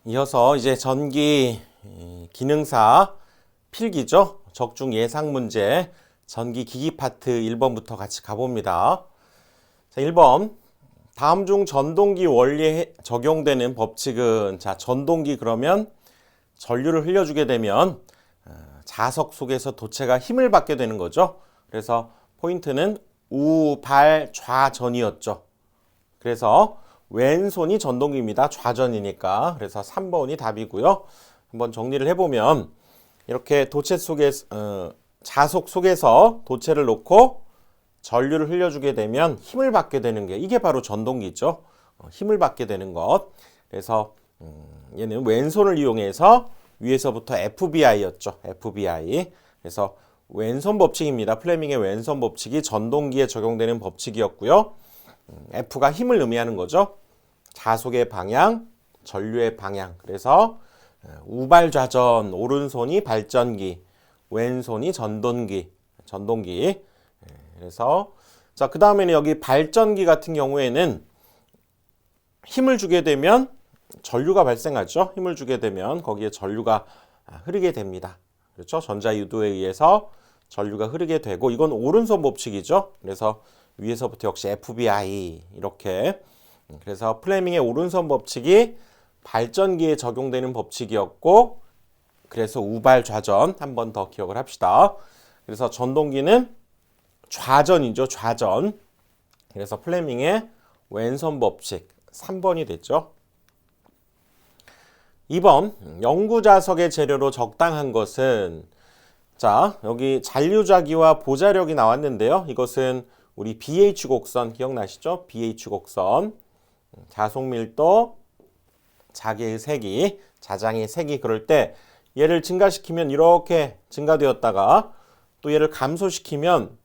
이어서 이제 전기 기능사 필기죠. 적중 예상 문제 전기 기기 파트 1번부터 같이 가봅니다. 자, 1번. 다음 중 전동기 원리에 적용되는 법칙은, 자, 전동기 그러면 전류를 흘려주게 되면 자석 속에서 도체가 힘을 받게 되는 거죠. 그래서 포인트는 우발 좌전이었죠. 그래서 왼손이 전동기입니다. 좌전이니까. 그래서 3번이 답이고요. 한번 정리를 해보면 이렇게 도체 속에 자석 속에서 도체를 놓고 전류를 흘려주게 되면 힘을 받게 되는 게, 이게 바로 전동기죠. 힘을 받게 되는 것. 그래서 얘는 왼손을 이용해서 위에서부터 FBI였죠. FBI. 그래서 왼손 법칙입니다. 플레밍의 왼손 법칙이 전동기에 적용되는 법칙이었고요. F가 힘을 의미하는 거죠. 자속의 방향, 전류의 방향. 그래서 우발좌전, 오른손이 발전기, 왼손이 전동기. 그래서 자, 그 다음에는 여기 발전기 같은 경우에는 힘을 주게 되면 전류가 발생하죠. 힘을 주게 되면 거기에 전류가 흐르게 됩니다. 그렇죠? 전자유도에 의해서 전류가 흐르게 되고, 이건 오른손 법칙이죠. 그래서 위에서부터 역시 FBI 이렇게. 그래서 플레밍의 오른손 법칙이 발전기에 적용되는 법칙이었고, 그래서 우발 좌전 한 번 더 기억을 합시다. 그래서 전동기는 좌전이죠. 좌전. 그래서 플레밍의 왼손 법칙 3번이 됐죠. 2번. 영구자석의 재료로 적당한 것은, 자, 여기 잔류자기와 보자력이 나왔는데요. 이것은 우리 BH 곡선 기억나시죠? BH 곡선. 자속 밀도, 자기의 세기, 자장의 세기, 그럴 때 얘를 증가시키면 이렇게 증가되었다가 또 얘를 감소시키면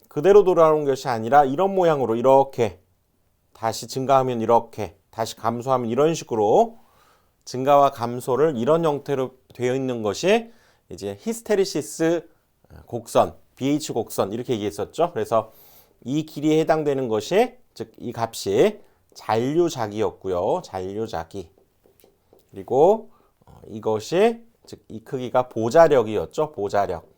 그대로 돌아오는 것이 아니라 이런 모양으로 이렇게 다시 증가하면 이렇게, 다시 감소하면 이런 식으로 증가와 감소를 이런 형태로 되어 있는 것이 이제 히스테리시스 곡선, BH 곡선 이렇게 얘기했었죠. 그래서 이 길이에 해당되는 것이, 즉 이 값이 잔류자기였고요. 잔류자기. 그리고 이것이, 즉 이 크기가 보자력이었죠. 보자력.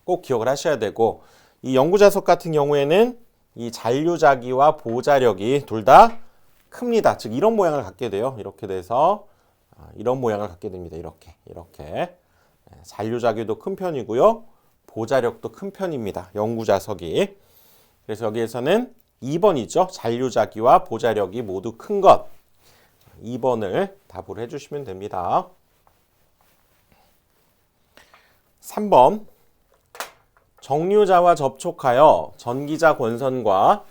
꼭 기억을 하셔야 되고, 이 영구자석 같은 경우에는 이 잔류자기와 보자력이 둘 다 큽니다. 즉 이런 모양을 갖게 돼요. 이렇게 돼서 이런 모양을 갖게 됩니다. 이렇게 잔류자기도 큰 편이고요. 보자력도 큰 편입니다. 영구자석이. 그래서 여기에서는 2번이죠. 잔류자기와 보자력이 모두 큰 것. 2번을 답으로 해주시면 됩니다. 3번. 정류자와 접촉하여 전기자 권선과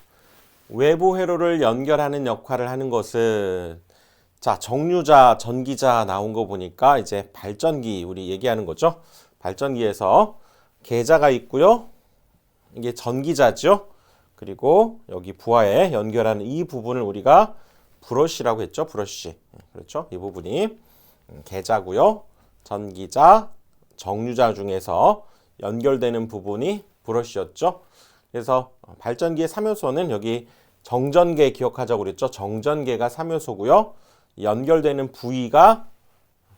외부 회로를 연결하는 역할을 하는 것은, 자, 정류자, 전기자 나온 거 보니까 이제 발전기 우리 얘기하는 거죠. 발전기에서 계자가 있고요. 이게 전기자죠. 그리고 여기 부하에 연결하는 이 부분을 우리가 브러쉬라고 했죠. 브러쉬. 그렇죠. 이 부분이 계자고요. 전기자, 정류자 중에서 연결되는 부분이 브러쉬였죠. 그래서 발전기의 3요소는 여기 정전계 기억하자고 그랬죠. 정전계가 3요소고요. 연결되는 부위가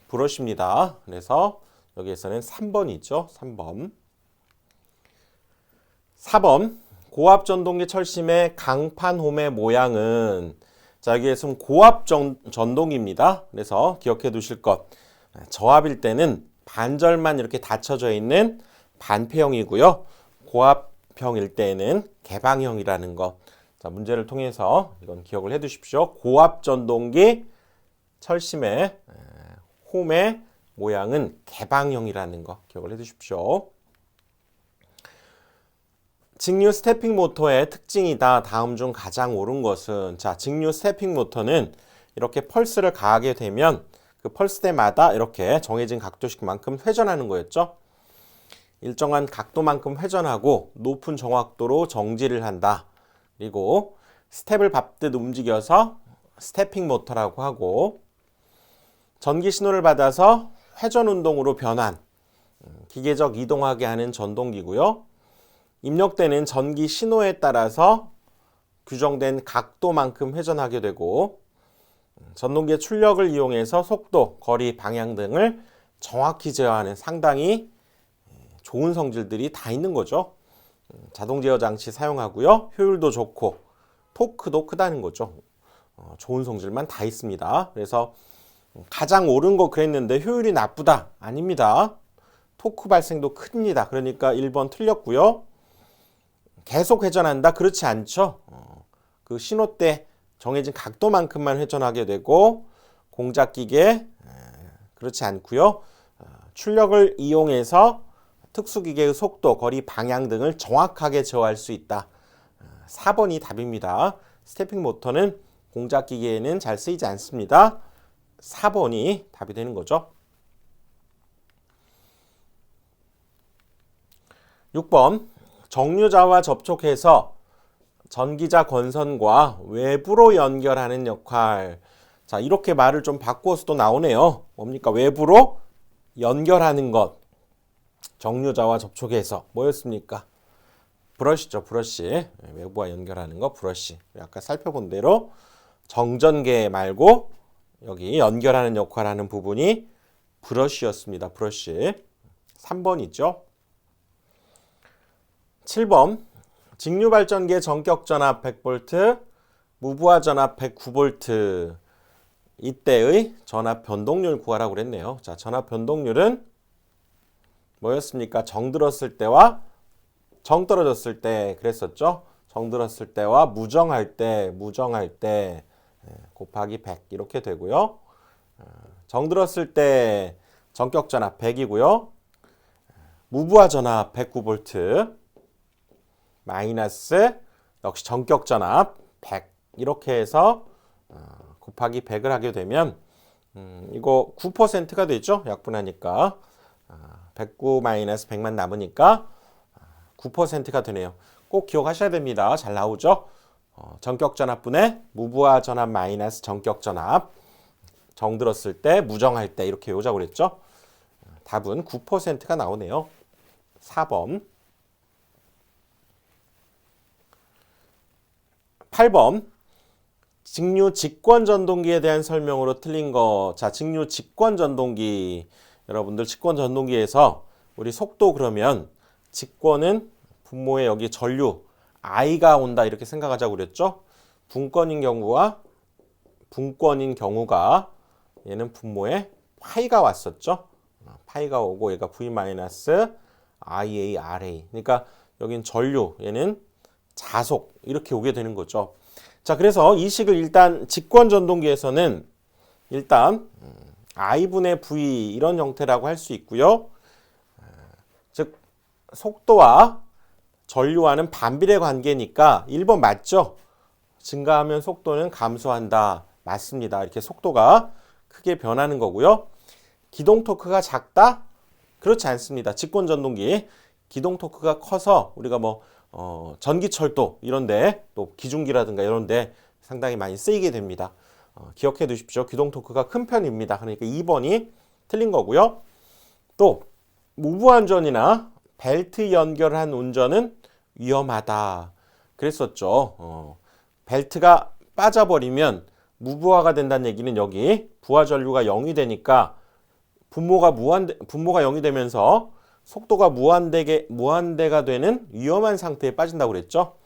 브러쉬입니다. 그래서 여기에서는 3번이죠. 3번. 4번. 고압전동기 철심의 강판홈의 모양은, 자, 여기에서는 고압전동기입니다. 그래서 기억해 두실 것. 저압일 때는 반절만 이렇게 닫혀져 있는 반폐형이고요. 고압형일 때는 개방형이라는 것. 자, 문제를 통해서 이건 기억을 해 두십시오. 고압전동기 철심의 홈의 모양은 개방형이라는 거 기억을 해 두십시오. 직류 스태핑 모터의 특징이다. 다음 중 가장 옳은 것은, 자, 직류 스태핑 모터는 이렇게 펄스를 가하게 되면 그 펄스대마다 이렇게 정해진 각도씩만큼 회전하는 거였죠. 일정한 각도만큼 회전하고 높은 정확도로 정지를 한다. 그리고 스텝을 밟듯 움직여서 스태핑 모터라고 하고, 전기 신호를 받아서 회전 운동으로 변환, 기계적 이동하게 하는 전동기고요. 입력되는 전기 신호에 따라서 규정된 각도만큼 회전하게 되고, 전동기의 출력을 이용해서 속도, 거리, 방향 등을 정확히 제어하는 상당히 좋은 성질들이 다 있는 거죠. 자동 제어 장치 사용하고요. 효율도 좋고 토크도 크다는 거죠. 좋은 성질만 다 있습니다. 그래서 가장 옳은 거 그랬는데 효율이 나쁘다? 아닙니다. 토크 발생도 큽니다. 그러니까 1번 틀렸고요. 계속 회전한다? 그렇지 않죠. 그 신호 때 정해진 각도만큼만 회전하게 되고 공작기계 그렇지 않고요. 출력을 이용해서 특수기계의 속도, 거리, 방향 등을 정확하게 제어할 수 있다. 4번이 답입니다. 스태핑 모터는 공작기계에는 잘 쓰이지 않습니다. 4번이 답이 되는 거죠. 6번 정류자와 접촉해서 전기자 건선과 외부로 연결하는 역할. 자, 이렇게 말을 좀 바꾸어서도 나오네요. 뭡니까? 외부로 연결하는 것. 정류자와 접촉해서 뭐였습니까? 브러쉬죠, 브러쉬. 외부와 연결하는 거 브러쉬. 아까 살펴본 대로 정전계 말고 여기 연결하는 역할을 하는 부분이 브러쉬였습니다. 브러쉬. 3번이죠. 7번 직류발전기의 전격전압 100V, 무부하 전압 109V. 이때의 전압 변동률 구하라고 그랬네요. 자, 전압 변동률은 뭐였습니까? 정 들었을 때와 정 떨어졌을 때 그랬었죠. 정 들었을 때와 무정할 때 곱하기 100 이렇게 되고요. 정 들었을 때 전격 전압 100이고요. 무부하 전압 109V 마이너스 역시 전격 전압 100 이렇게 해서 곱하기 100을 하게 되면 이거 9%가 되죠. 약분하니까 109 마이너스 100만 남으니까 9%가 되네요. 꼭 기억하셔야 됩니다. 잘 나오죠? 전격 전압분의 무부하 전압 마이너스 전격 전압. 정 들었을 때, 무정할 때 이렇게 외우자고 그랬죠? 답은 9%가 나오네요. 4번. 8번. 직류 직권 전동기에 대한 설명으로 틀린 거. 자, 직류 직권 전동기. 여러분들 직권 전동기에서 우리 속도 그러면 직권은 분모에 여기 전류 I가 온다 이렇게 생각하자고 그랬죠. 분권인 경우가 얘는 분모에 파이가 왔었죠. 파이가 오고 얘가 V-IA 그러니까 여긴 전류 얘는 자속 이렇게 오게 되는 거죠. 자, 그래서 이 식을 일단 직권 전동기에서는 일단 I분의 V 이런 형태라고 할 수 있고요. 즉 속도와 전류와는 반비례 관계니까 1번 맞죠? 증가하면 속도는 감소한다. 맞습니다. 이렇게 속도가 크게 변하는 거고요. 기동 토크가 작다? 그렇지 않습니다. 직권 전동기 기동 토크가 커서 우리가 전기철도 이런데 또 기중기라든가 이런데 상당히 많이 쓰이게 됩니다. 기억해 두십시오. 기동 토크가 큰 편입니다. 그러니까 2번이 틀린 거고요. 또 무부안전이나 벨트 연결한 운전은 위험하다. 그랬었죠. 벨트가 빠져버리면 무부하가 된다는 얘기는 여기 부하 전류가 0이 되니까 분모가 0이 되면서 속도가 무한대가 되는 위험한 상태에 빠진다고 그랬죠.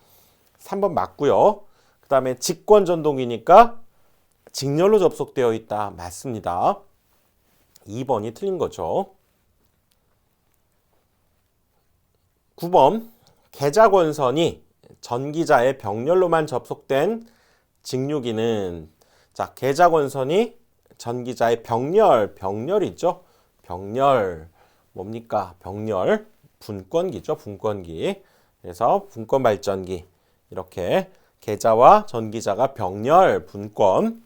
3번 맞고요. 그 다음에 직권 전동이니까 직렬로 접속되어 있다. 맞습니다. 2번이 틀린 거죠. 9번 계좌권선이 전기자의 병렬로만 접속된 직류기는 자, 계좌권선이 전기자의 병렬이죠. 병렬 뭡니까? 병렬 분권기죠. 분권기. 그래서 분권 발전기 이렇게 계좌와 전기자가 병렬 분권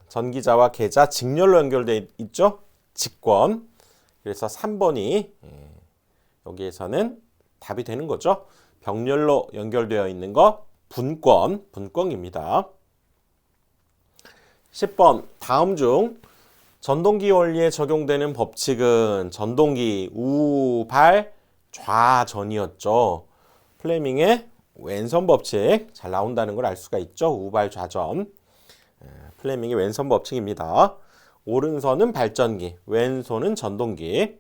전기자와 계좌 직렬로 연결되어 있죠. 직권. 그래서 3번이 여기에서는 답이 되는 거죠. 병렬로 연결되어 있는 거 분권입니다. 10번 다음 중 전동기 원리에 적용되는 법칙은 전동기 우발 좌전이었죠. 플레밍의 왼손 법칙 잘 나온다는 걸 알 수가 있죠. 우발 좌전. 플레밍의 왼손 법칙입니다. 오른손은 발전기, 왼손은 전동기.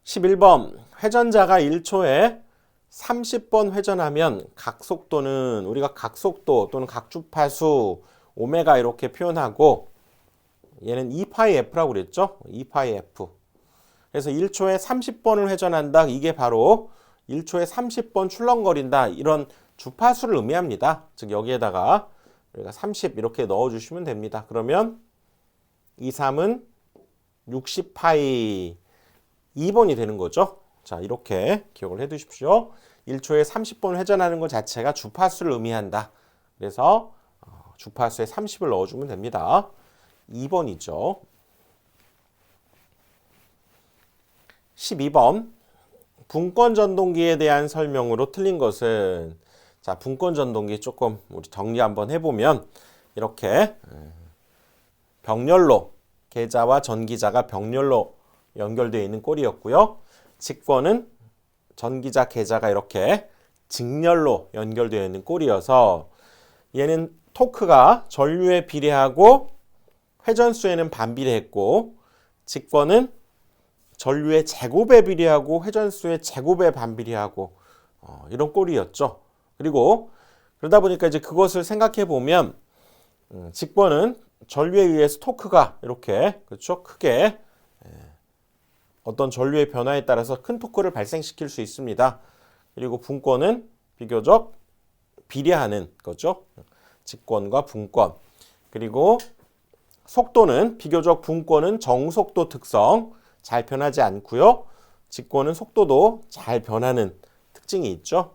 11번 회전자가 1초에 30번 회전하면 각속도는 우리가 각속도 또는 각주파수 오메가 이렇게 표현하고 얘는 2파이 F라고 그랬죠? 2파이 F. 그래서 1초에 30번을 회전한다. 이게 바로 1초에 30번 출렁거린다. 이런 주파수를 의미합니다. 즉 여기에다가 우리가 30 이렇게 넣어주시면 됩니다. 그러면 2, 3은 60파이 2번이 되는 거죠. 자, 이렇게 기억을 해 두십시오. 1초에 30번 회전하는 것 자체가 주파수를 의미한다. 그래서 주파수에 30을 넣어주면 됩니다. 2번이죠. 12번 분권 전동기에 대한 설명으로 틀린 것은 자, 분권 전동기 조금 우리 정리 한번 해보면 이렇게 병렬로 계자와 전기자가 병렬로 연결되어 있는 꼴이었고요. 직권은 전기자, 계자가 이렇게 직렬로 연결되어 있는 꼴이어서 얘는 토크가 전류에 비례하고 회전수에는 반비례했고 직권은 전류의 제곱에 비례하고 회전수의 제곱에 반비례하고 이런 꼴이었죠. 그리고 그러다 보니까 이제 그것을 생각해 보면 직권은 전류에 의해서 토크가 이렇게 그렇죠 크게 어떤 전류의 변화에 따라서 큰 토크를 발생시킬 수 있습니다. 그리고 분권은 비교적 비례하는 거죠. 직권과 분권. 그리고 속도는 비교적 분권은 정속도 특성 잘 변하지 않고요. 직권은 속도도 잘 변하는 특징이 있죠.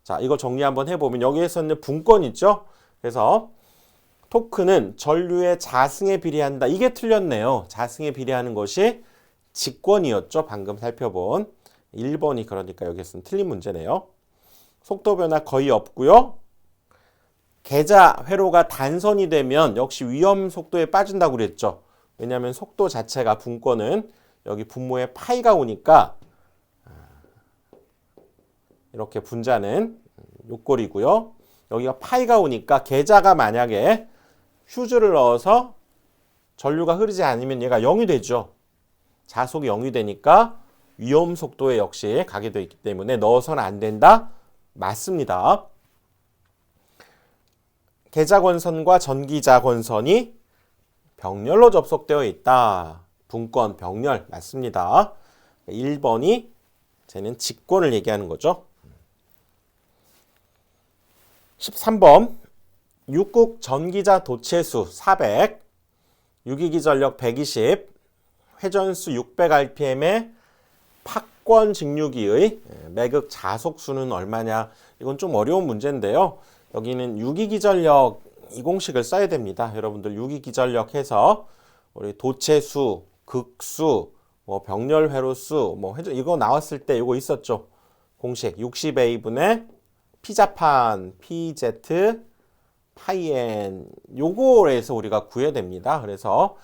자, 이거 정리 한번 해보면 여기에서는 분권 있죠. 그래서 토크는 전류의 자승에 비례한다. 이게 틀렸네요. 자승에 비례하는 것이 직권이었죠. 방금 살펴본 1번이 그러니까 여기서는 틀린 문제네요. 속도 변화 거의 없고요. 계자 회로가 단선이 되면 역시 위험 속도에 빠진다고 그랬죠. 왜냐하면 속도 자체가 분권은 여기 분모에 파이가 오니까 이렇게 분자는 요꼴이고요. 여기가 파이가 오니까 계자가 만약에 휴즈를 넣어서 전류가 흐르지 않으면 얘가 0이 되죠. 자속이 0이 되니까 위험 속도에 역시 가게 되어 있기 때문에 넣어서는 안 된다. 맞습니다. 계자권선과 전기자권선이 병렬로 접속되어 있다. 분권, 병렬 맞습니다. 1번이 쟤는 직권을 얘기하는 거죠. 13번 육국 전기자 도체수 400, 유기기 전력 120, 회전수 600rpm의 팍권 직류기의 매극 자속수는 얼마냐. 이건 좀 어려운 문제인데요. 여기는 유기기 전력 이 공식을 써야 됩니다. 여러분들 유기기 전력 해서 우리 도체수, 극수, 뭐 병렬 회로수, 뭐 이거 나왔을 때 이거 있었죠. 공식 60A분의 P자판 PZ 파이 N 요거에서 우리가 구해야 됩니다. 그래서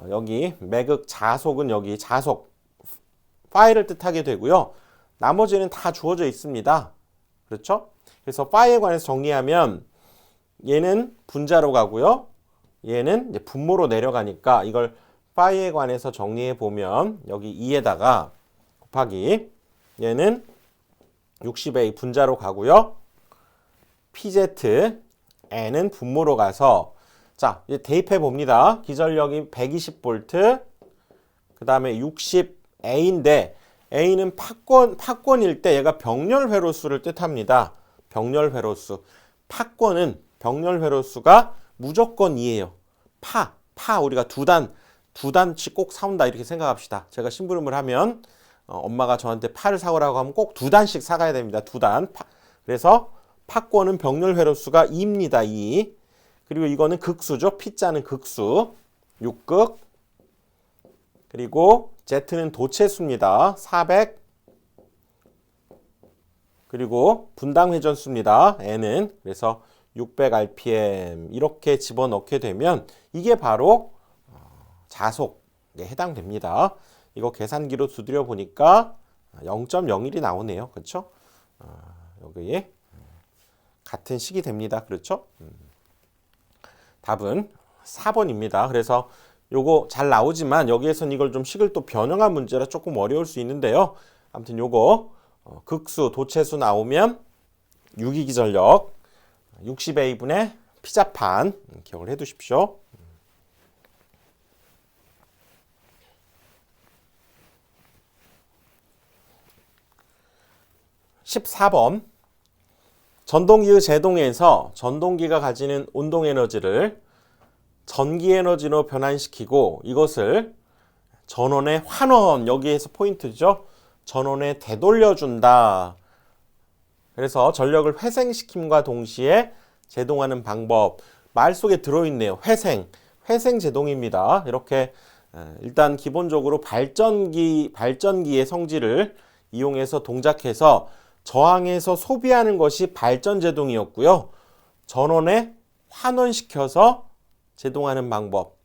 여기 매극 자속은 여기 자속 파이를 뜻하게 되고요. 나머지는 다 주어져 있습니다. 그렇죠? 그래서 파이에 관해서 정리하면 얘는 분자로 가고요. 얘는 이제 분모로 내려가니까 이걸 파이에 관해서 정리해 보면 여기 2에다가 곱하기 얘는 60A 분자로 가고요. PZ N은 분모로 가서 자, 이제 대입해 봅니다. 기전력이 120V, 그 다음에 60A인데 A는 팍권일 때 얘가 병렬 회로수를 뜻합니다. 병렬 회로수. 팍권은 병렬 회로수가 무조건 2예요. 파 우리가 두 단씩 꼭 사온다 이렇게 생각합시다. 제가 심부름을 하면 엄마가 저한테 파를 사오라고 하면 꼭 두 단씩 사가야 됩니다. 두 단. 그래서 팍권은 병렬 회로수가 2입니다. 2. 그리고 이거는 극수죠. P자는 극수. 6극. 그리고 Z는 도체수입니다. 400. 그리고 분당 회전수입니다. N은. 그래서 600rpm 이렇게 집어넣게 되면 이게 바로 자속에 해당됩니다. 이거 계산기로 두드려 보니까 0.01이 나오네요. 그렇죠? 여기에 같은 식이 됩니다. 그렇죠? 답은 4번입니다. 그래서 요거 잘 나오지만 여기에선 이걸 좀 식을 또 변형한 문제라 조금 어려울 수 있는데요. 아무튼 요거 극수, 도체수 나오면 유기기전력 60A분의 피자판 기억을 해 두십시오. 14번 전동기의 제동에서 전동기가 가지는 운동에너지를 전기에너지로 변환시키고 이것을 전원의 환원, 여기에서 포인트죠. 전원에 되돌려준다. 그래서 전력을 회생시킴과 동시에 제동하는 방법. 말 속에 들어있네요. 회생 제동입니다. 이렇게 일단 기본적으로 발전기의 성질을 이용해서 동작해서 저항해서 소비하는 것이 발전 제동이었고요. 전원에 환원시켜서 제동하는 방법.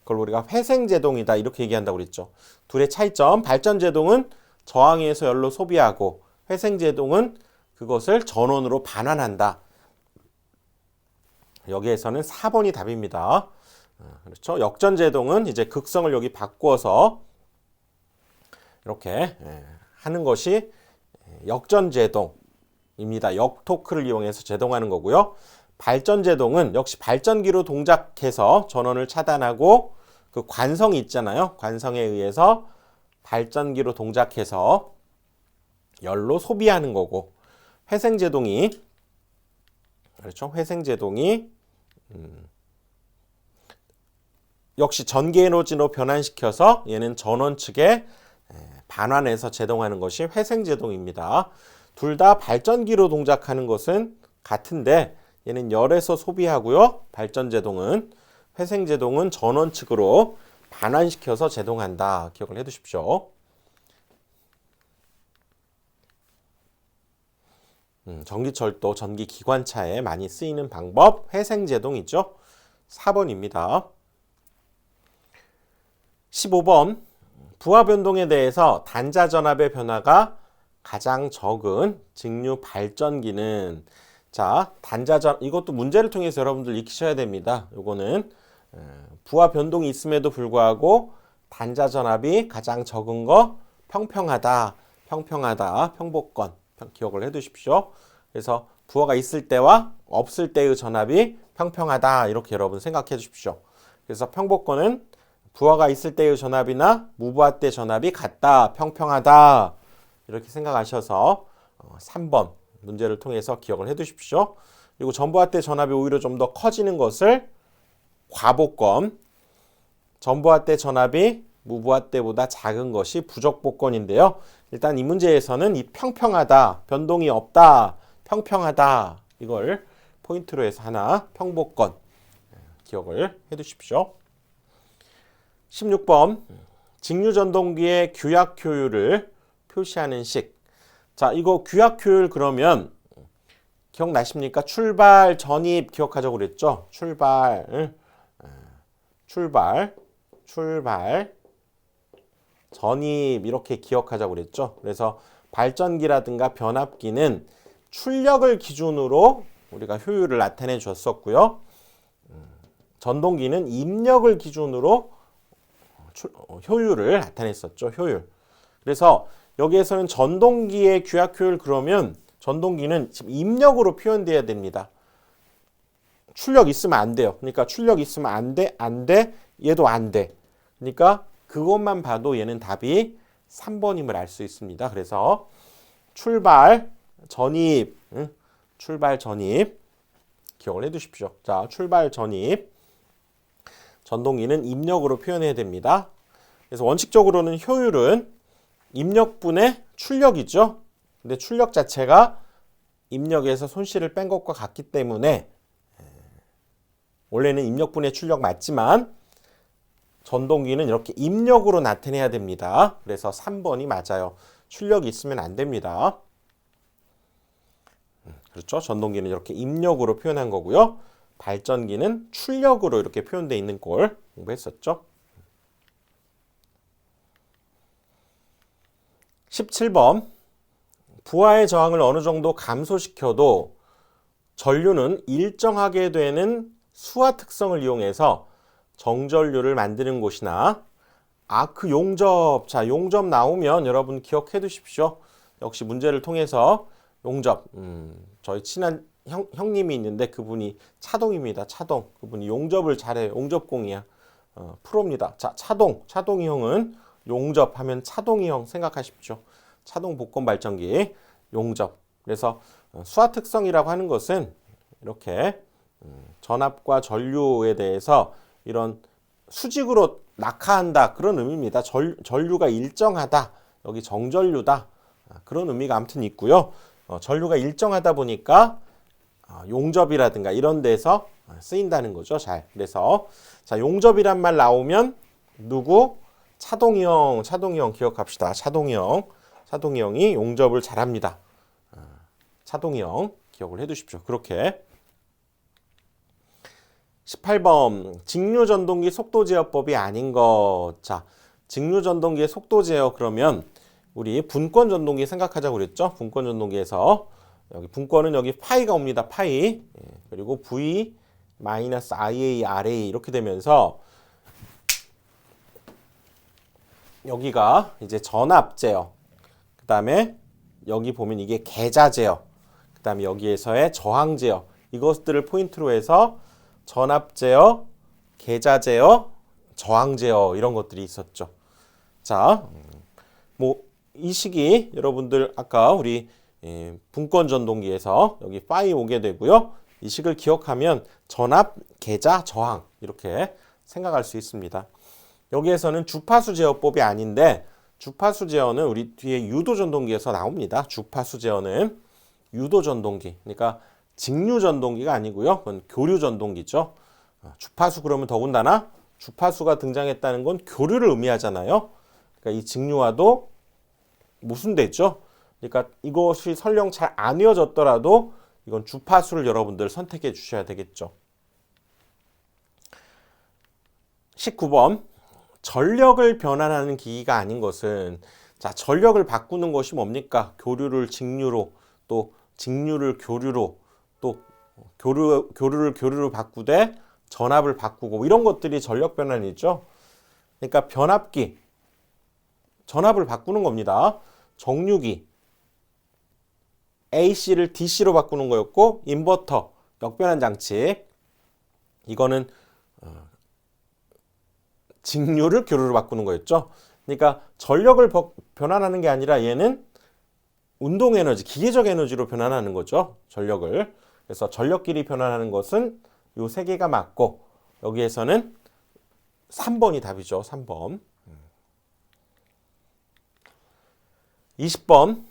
그걸 우리가 회생 제동이다 이렇게 얘기한다고 그랬죠. 둘의 차이점. 발전 제동은 저항해서 열로 소비하고 회생 제동은 그것을 전원으로 반환한다. 여기에서는 4번이 답입니다. 그렇죠. 역전 제동은 이제 극성을 여기 바꾸어서 이렇게 하는 것이 역전 제동입니다. 역토크를 이용해서 제동하는 거고요. 발전 제동은 역시 발전기로 동작해서 전원을 차단하고 그 관성이 있잖아요. 관성에 의해서 발전기로 동작해서 열로 소비하는 거고 회생 제동이 그렇죠. 회생 제동이 역시 전기 에너지로 변환시켜서 얘는 전원 측에 반환해서 제동하는 것이 회생 제동입니다. 둘 다 발전기로 동작하는 것은 같은데 얘는 열에서 소비하고요. 발전 제동은 회생 제동은 전원 측으로 반환시켜서 제동한다. 기억을 해 두십시오. 전기철도, 전기기관차에 많이 쓰이는 방법, 회생 제동이죠. 4번입니다. 15번 부하 변동에 대해서 단자 전압의 변화가 가장 적은 직류 발전기는 이것도 문제를 통해서 여러분들 익히셔야 됩니다. 이거는 부하 변동이 있음에도 불구하고 단자 전압이 가장 적은 거 평평하다, 평복권 기억을 해 두십시오. 그래서 부하가 있을 때와 없을 때의 전압이 평평하다 이렇게 여러분 생각해 주십시오. 그래서 평복권은 부하가 있을 때의 전압이나 무부하 때 전압이 같다, 평평하다 이렇게 생각하셔서 3번 문제를 통해서 기억을 해 두십시오. 그리고 전부하 때 전압이 오히려 좀 더 커지는 것을 과복권, 전부하 때 전압이 무부하 때보다 작은 것이 부적복권인데요. 일단 이 문제에서는 이 평평하다, 변동이 없다, 평평하다 이걸 포인트로 해서 하나 평복권 기억을 해 두십시오. 16번 직류전동기의 규약 효율을 표시하는 식. 자, 이거 규약 효율 그러면 기억나십니까? 출발, 전입 기억하자고 그랬죠? 출발, 전입 이렇게 기억하자고 그랬죠? 그래서 발전기라든가 변압기는 출력을 기준으로 우리가 효율을 나타내 줬었고요. 전동기는 입력을 기준으로 효율을 나타냈었죠. 효율. 그래서 여기에서는 전동기의 규약 효율 그러면 전동기는 지금 입력으로 표현돼야 됩니다. 출력 있으면 안 돼요. 그러니까 출력 있으면 안 돼, 얘도 안 돼. 그러니까 그것만 봐도 얘는 답이 3번임을 알 수 있습니다. 그래서 출발, 전입 기억을 해 두십시오. 자, 출발, 전입. 전동기는 입력으로 표현해야 됩니다. 그래서 원칙적으로는 효율은 입력분의 출력이죠. 근데 출력 자체가 입력에서 손실을 뺀 것과 같기 때문에 원래는 입력분의 출력 맞지만 전동기는 이렇게 입력으로 나타내야 됩니다. 그래서 3번이 맞아요. 출력이 있으면 안 됩니다. 그렇죠. 전동기는 이렇게 입력으로 표현한 거고요. 발전기는 출력으로 이렇게 표현되어 있는 걸 공부했었죠. 17번 부하의 저항을 어느 정도 감소시켜도 전류는 일정하게 되는 수화 특성을 이용해서 정전류를 만드는 곳이나 아크 용접. 자, 용접 나오면 여러분 기억해 두십시오. 역시 문제를 통해서 용접. 저희 친한 형님이 있는데 그분이 차동입니다. 차동. 그분이 용접을 잘해요. 용접공이야. 프로입니다. 자, 차동이 형은 용접하면 차동이 형 생각하십시오. 차동 복권 발전기 용접. 그래서 수화 특성이라고 하는 것은 이렇게 전압과 전류에 대해서 이런 수직으로 낙하한다 그런 의미입니다. 전류가 일정하다. 여기 정전류다. 그런 의미가 아무튼 있고요. 전류가 일정하다 보니까 용접이라든가 이런 데서 쓰인다는 거죠. 잘. 그래서 자, 용접이란 말 나오면 누구? 차동이 형 기억합시다. 차동이 형이 용접을 잘합니다. 차동이 형 기억을 해 두십시오. 그렇게 18번 직류전동기 속도제어법이 아닌 것. 자, 직류전동기의 속도제어 그러면 우리 분권전동기 생각하자고 그랬죠. 분권전동기에서 여기 분권은 여기 파이가 옵니다. 파이. 그리고 V 마이너스 IA RA 이렇게 되면서 여기가 이제 전압 제어. 그다음에 여기 보면 이게 계자 제어. 그다음에 여기에서의 저항 제어. 이것들을 포인트로 해서 전압 제어, 계자 제어, 저항 제어 이런 것들이 있었죠. 자, 뭐 이 식이 여러분들 아까 우리 분권 전동기에서 여기 파이 오게 되고요. 이 식을 기억하면 전압, 계자, 저항 이렇게 생각할 수 있습니다. 여기에서는 주파수 제어법이 아닌데 주파수 제어는 우리 뒤에 유도 전동기에서 나옵니다. 주파수 제어는 유도 전동기. 그러니까 직류 전동기가 아니고요. 그건 교류 전동기죠. 주파수 그러면 더군다나 주파수가 등장했다는 건 교류를 의미하잖아요. 그러니까 이 직류와도 모순되죠. 그러니까 이것이 설령 잘 안 이어졌더라도 이건 주파수를 여러분들 선택해 주셔야 되겠죠. 19번 전력을 변환하는 기기가 아닌 것은 자, 전력을 바꾸는 것이 뭡니까? 교류를 직류로 또 직류를 교류로 또 교류를 교류로 바꾸되 전압을 바꾸고 이런 것들이 전력 변환이죠. 그러니까 변압기 전압을 바꾸는 겁니다. 정류기 AC를 DC로 바꾸는 거였고 인버터 역변환 장치 이거는 직류를 교류로 바꾸는 거였죠. 그러니까 전력을 변환하는 게 아니라 얘는 운동 에너지, 기계적 에너지로 변환하는 거죠. 전력을. 그래서 전력끼리 변환하는 것은 요 세 개가 맞고 여기에서는 3번이 답이죠. 3번. 20번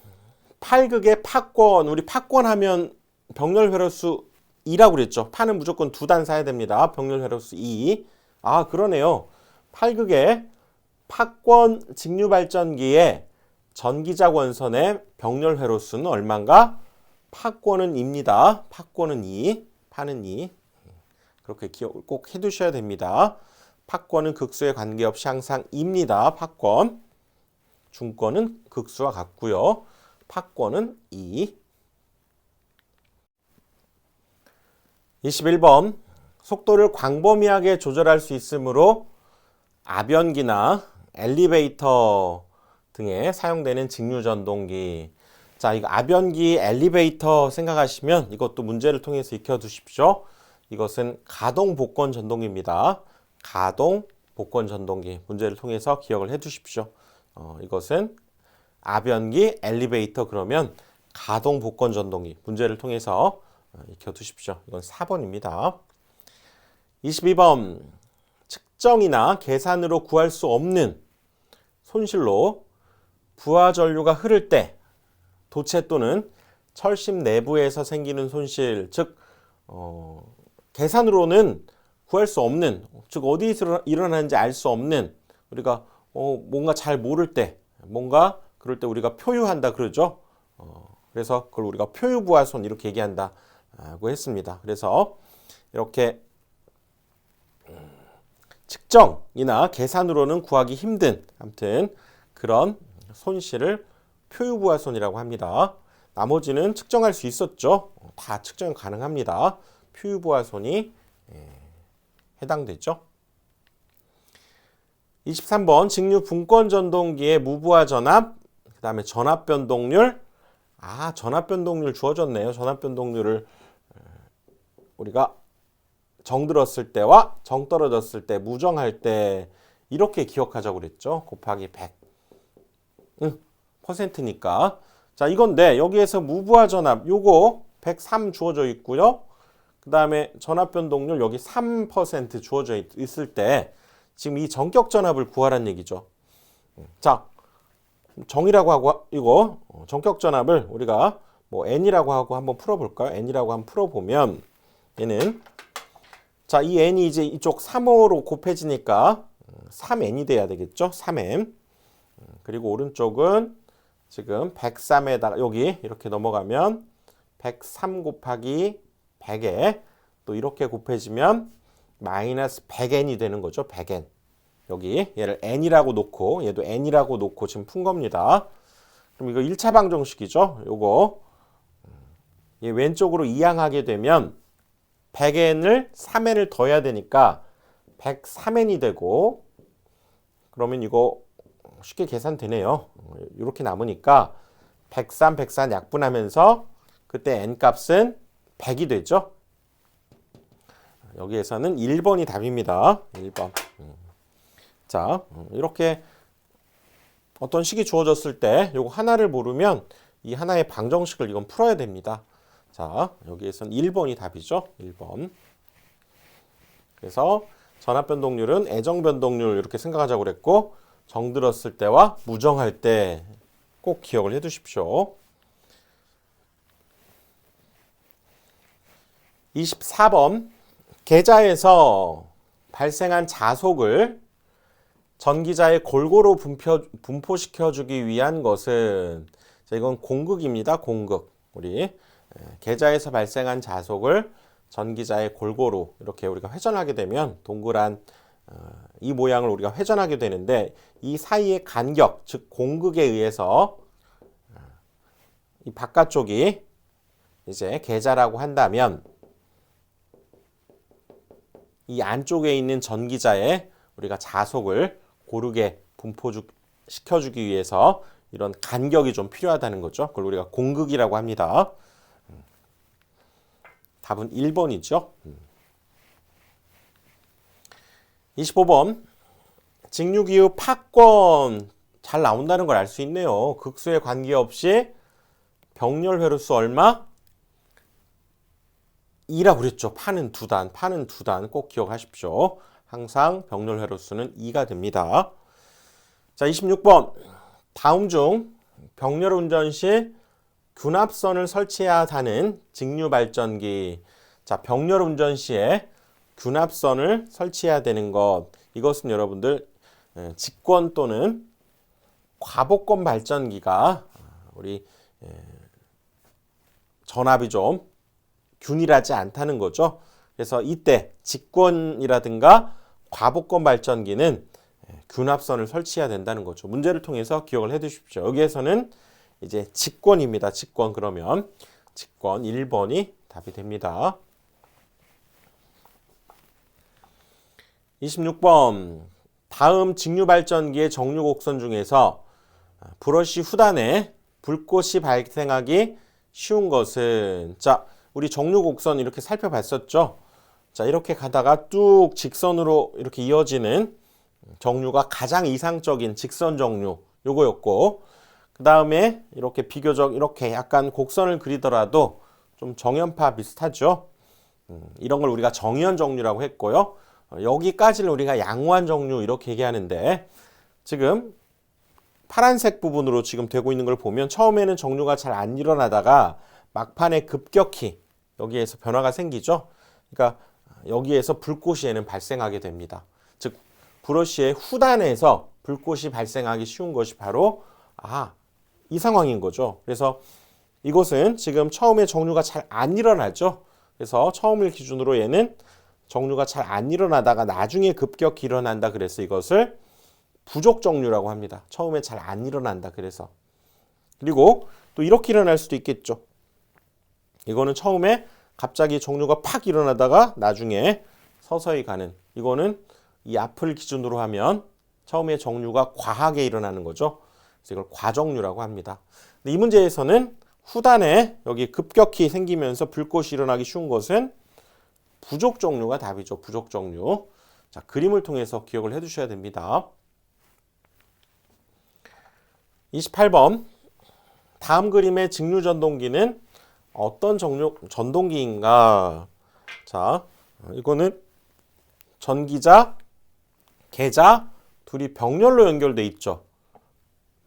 팔극의 팍권. 우리 팍권 하면 병렬 회로수 2라고 그랬죠. 파는 무조건 2단 사야 됩니다. 병렬 회로수 2. 아, 그러네요. 팔극의 팍권 직류 발전기의 전기작 원선의 병렬 회로수는 얼마인가? 팍권은 2입니다. 팍권은 2, 파는 2. 그렇게 기억 꼭 해두셔야 됩니다. 팍권은 극수에 관계없이 항상 2입니다. 팍권. 중권은 극수와 같고요. 팍권은 2. 21번 속도를 광범위하게 조절할 수 있으므로 아변기나 엘리베이터 등에 사용되는 직류전동기. 자, 이거 아변기, 엘리베이터 생각하시면 이것도 문제를 통해서 익혀두십시오. 이것은 가동 복권 전동기입니다. 가동 복권 전동기 문제를 통해서 기억을 해두십시오. 이것은 아변기, 엘리베이터 그러면 가동 복권 전동기 문제를 통해서 익혀두십시오. 이건 4번입니다. 22번 측정이나 계산으로 구할 수 없는 손실로 부하 전류가 흐를 때 도체 또는 철심 내부에서 생기는 손실, 즉 계산으로는 구할 수 없는, 즉 어디서 일어나는지 알 수 없는, 우리가 뭔가 잘 모를 때, 뭔가 그럴 때 우리가 표유한다 그러죠. 그래서 그걸 우리가 표유부하손 이렇게 얘기한다고 했습니다. 그래서 이렇게 측정이나 계산으로는 구하기 힘든 아무튼 그런 손실을 표유부하손이라고 합니다. 나머지는 측정할 수 있었죠. 다 측정 가능합니다. 표유부하손이 해당되죠. 23번 직류 분권 전동기의 무부하 전압, 그 다음에 전압 변동률. 전압 변동률 주어졌네요. 전압 변동률을 우리가 정 들었을 때와 정 떨어졌을 때, 무정할 때 이렇게 기억하자고 그랬죠. 곱하기 100. %니까. 자, 이건데 여기에서 무부하 전압 요거 103 주어져 있고요. 그 다음에 전압 변동률 여기 3% 주어져 있을 때 지금 이 전격 전압을 구하라는 얘기죠. 자, 정이라고 하고 이거 전격 전압을 우리가 뭐 n이라고 하고 한번 풀어볼까요? n이라고 한번 풀어보면 얘는 자, 이 n이 이제 이쪽 3호로 곱해지니까 3n이 돼야 되겠죠? 3m. 그리고 오른쪽은 지금 103에다가 여기 이렇게 넘어가면 103 곱하기 100에 또 이렇게 곱해지면 마이너스 100n이 되는 거죠. 100n. 여기 얘를 n이라고 놓고 얘도 n이라고 놓고 지금 푼 겁니다. 그럼 이거 1차 방정식이죠. 요거 얘 왼쪽으로 이항하게 되면 100n을 3n을 더해야 되니까 103n이 되고, 그러면 이거 쉽게 계산되네요. 이렇게 남으니까 103, 104 약분하면서 그때 n 값은 100이 되죠. 여기에서는 1번이 답입니다. 1번. 자, 이렇게 어떤 식이 주어졌을 때 요거 하나를 모르면 이 하나의 방정식을 이건 풀어야 됩니다. 자, 여기에서는 1번이 답이죠. 1번. 그래서 전압 변동률은 애정 변동률 이렇게 생각하자고 그랬고, 정 들었을 때와 무정할 때 꼭 기억을 해 두십시오. 24번 계자에서 발생한 자속을 전기자에 골고루 분포시켜주기 위한 것은, 자, 이건 공극입니다. 공극. 우리 계자에서 발생한 자속을 전기자에 골고루 이렇게 우리가 회전하게 되면 동그란 이 모양을 우리가 회전하게 되는데, 이 사이의 간격, 즉 공극에 의해서 이 바깥쪽이 이제 계자라고 한다면 이 안쪽에 있는 전기자에 우리가 자속을 고르게 분포시켜주기 위해서 이런 간격이 좀 필요하다는 거죠. 그걸 우리가 공극이라고 합니다. 답은 1번이죠. 25번 직류기후 파권 잘 나온다는 걸 알 수 있네요. 극수에 관계없이 병렬 회로수 얼마? 2라고 그랬죠. 파는 두 단 꼭 기억하십시오. 항상 병렬 회로수는 2가 됩니다. 자, 26번 다음 중 병렬 운전 시 균합선을 설치해야 하는 직류 발전기. 자, 병렬 운전 시에 균합선을 설치해야 되는 것, 이것은 여러분들 직권 또는 과복권 발전기가 우리 전압이 좀 균일하지 않다는 거죠. 그래서 이때 직권이라든가 과복권 발전기는 균합선을 설치해야 된다는 거죠. 문제를 통해서 기억을 해 두십시오. 여기에서는 이제 직권입니다. 직권. 그러면 직권 1번이 답이 됩니다. 26번 다음 직류발전기의 정류곡선 중에서 브러쉬 후단에 불꽃이 발생하기 쉬운 것은, 자, 우리 정류곡선 이렇게 살펴봤었죠. 자, 이렇게 가다가 쭉 직선으로 이렇게 이어지는 정류가 가장 이상적인 직선 정류 요거였고, 그 다음에 이렇게 비교적 이렇게 약간 곡선을 그리더라도 좀 정연파 비슷하죠. 이런 걸 우리가 정연 정류라고 했고요. 여기까지를 우리가 양호한 정류 이렇게 얘기하는데, 지금 파란색 부분으로 지금 되고 있는 걸 보면 처음에는 정류가 잘 안 일어나다가 막판에 급격히 여기에서 변화가 생기죠. 그러니까 여기에서 불꽃이 얘는 발생하게 됩니다. 즉 브러쉬의 후단에서 불꽃이 발생하기 쉬운 것이 바로 이 상황인 거죠. 그래서 이것은 지금 처음에 정류가 잘 안 일어나죠. 그래서 처음을 기준으로 얘는 정류가 잘 안 일어나다가 나중에 급격히 일어난다. 그래서 이것을 부족 정류라고 합니다. 처음에 잘 안 일어난다. 그래서 그리고 또 이렇게 일어날 수도 있겠죠. 이거는 처음에 갑자기 정류가 팍 일어나다가 나중에 서서히 가는. 이거는 이 앞을 기준으로 하면 처음에 정류가 과하게 일어나는 거죠. 그래서 이걸 과정류라고 합니다. 근데 이 문제에서는 후단에 여기 급격히 생기면서 불꽃이 일어나기 쉬운 것은 부족정류가 답이죠. 부족정류. 자, 그림을 통해서 기억을 해두셔야 됩니다. 28번. 다음 그림의 직류전동기는 어떤 전동기인가? 자, 이거는 전기자, 계자 둘이 병렬로 연결돼 있죠.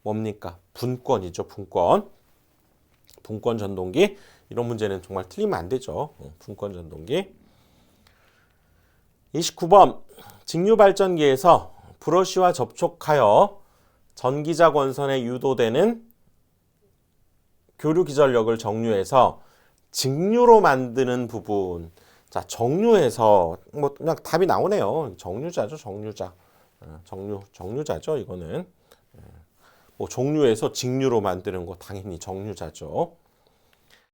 뭡니까? 분권이죠. 분권. 분권 전동기. 이런 문제는 정말 틀리면 안 되죠. 분권 전동기. 29번. 직류발전기에서 브러쉬와 접촉하여 전기자 권선에 유도되는 교류 기전력을 정류해서 직류로 만드는 부분. 자, 정류해서 뭐 그냥 답이 나오네요. 정류자죠, 정류자. 정류자죠, 이거는. 뭐 종류에서 직류로 만드는 거 당연히 정류자죠.